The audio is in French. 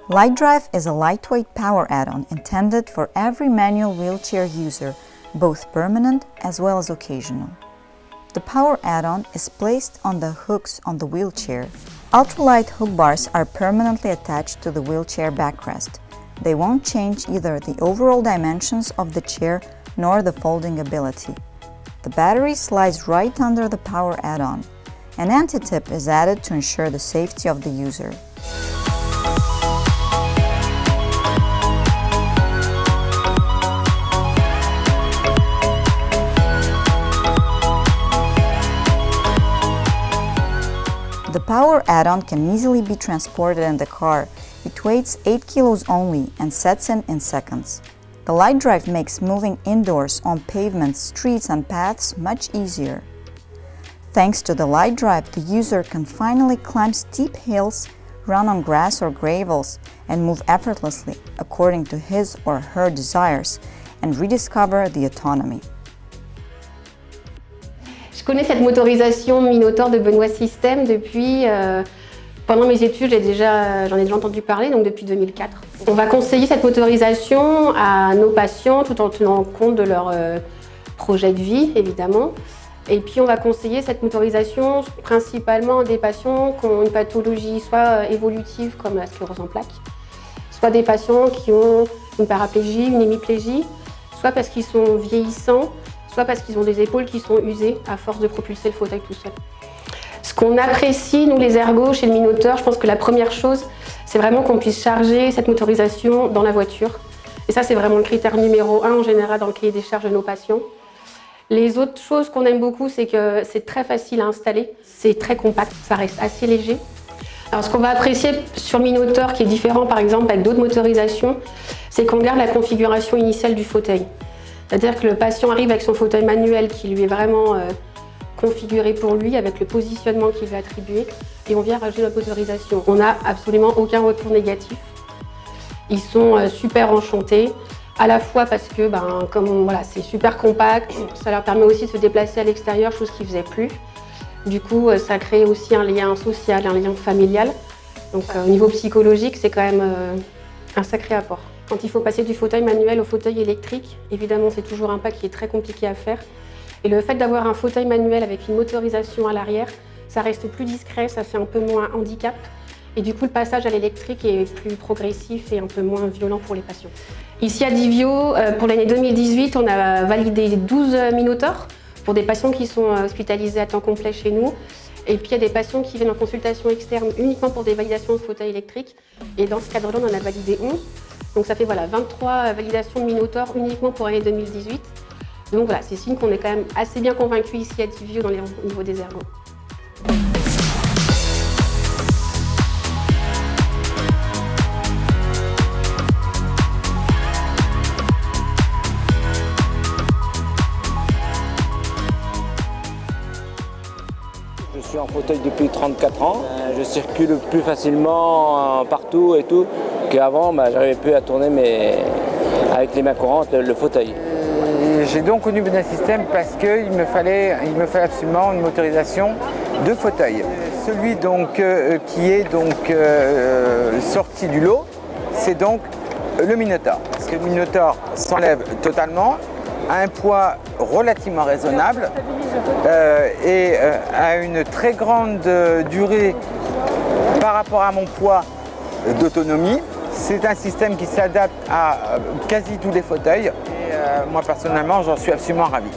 LightDrive is a lightweight power add-on intended for every manual wheelchair user, both permanent as well as occasional. The power add-on is placed on the hooks on the wheelchair. Ultralight hook bars are permanently attached to the wheelchair backrest. They won't change either the overall dimensions of the chair nor the folding ability. The battery slides right under the power add-on. An anti-tip is added to ensure the safety of the user. The power add-on can easily be transported in the car. It weighs 8 kilos only and sets in seconds. The LightDrive makes moving indoors on pavements, streets and paths much easier. Thanks to the LightDrive, the user can finally climb steep hills, run on grass or gravels, and move effortlessly according to his or her desires and rediscover the autonomy. Je connais cette motorisation Minotaur de Benoît System depuis, pendant mes études, j'en ai déjà entendu parler, donc depuis 2004. On va conseiller cette motorisation à nos patients tout en tenant compte de leur projet de vie, évidemment. Et puis on va conseiller cette motorisation principalement à des patients qui ont une pathologie soit évolutive comme la sclérose en plaques, soit des patients qui ont une paraplégie, une hémiplégie, soit parce qu'ils sont vieillissants, soit parce qu'ils ont des épaules qui sont usées à force de propulser le fauteuil tout seul. Ce qu'on apprécie, nous les ergos, chez le Minotaur, je pense que la première chose, c'est vraiment qu'on puisse charger cette motorisation dans la voiture. Et ça, c'est vraiment le critère numéro 1 en général dans le cahier des charges de nos patients. Les autres choses qu'on aime beaucoup, c'est que c'est très facile à installer, c'est très compact, ça reste assez léger. Alors ce qu'on va apprécier sur le Minotaur, qui est différent par exemple avec d'autres motorisations, c'est qu'on garde la configuration initiale du fauteuil. C'est-à-dire que le patient arrive avec son fauteuil manuel qui lui est vraiment configuré pour lui, avec le positionnement qu'il lui est attribué, et on vient rajouter notre motorisation. On n'a absolument aucun retour négatif. Ils sont super enchantés, à la fois parce que c'est super compact, ça leur permet aussi de se déplacer à l'extérieur, chose qu'ils ne faisaient plus. Du coup, ça crée aussi un lien social, un lien familial. Donc au niveau psychologique, c'est quand même un sacré apport. Quand il faut passer du fauteuil manuel au fauteuil électrique, évidemment c'est toujours un pas qui est très compliqué à faire. Et le fait d'avoir un fauteuil manuel avec une motorisation à l'arrière, ça reste plus discret, ça fait un peu moins handicap. Et du coup le passage à l'électrique est plus progressif et un peu moins violent pour les patients. Ici à Divio, pour l'année 2018, on a validé 12 Minotaurs pour des patients qui sont hospitalisés à temps complet chez nous. Et puis il y a des patients qui viennent en consultation externe uniquement pour des validations de fauteuil électrique. Et dans ce cadre-là, on en a validé 11. Donc ça fait 23 validations de Minotaur uniquement pour l'année 2018. Donc voilà, c'est signe qu'on est quand même assez bien convaincus ici à Divio au niveau des ergos. Je suis en fauteuil depuis 34 ans. Je circule plus facilement partout et tout qu'avant. J'arrivais plus à tourner avec les mains courantes le fauteuil. J'ai donc connu Benoît System parce qu'il me fallait absolument une motorisation de fauteuil. Celui qui est sorti du lot, c'est donc le Minotaur. Parce que le Minotaur s'enlève totalement, a un poids relativement raisonnable et a une très grande durée par rapport à mon poids d'autonomie. C'est un système qui s'adapte à quasi tous les fauteuils et moi personnellement j'en suis absolument ravi.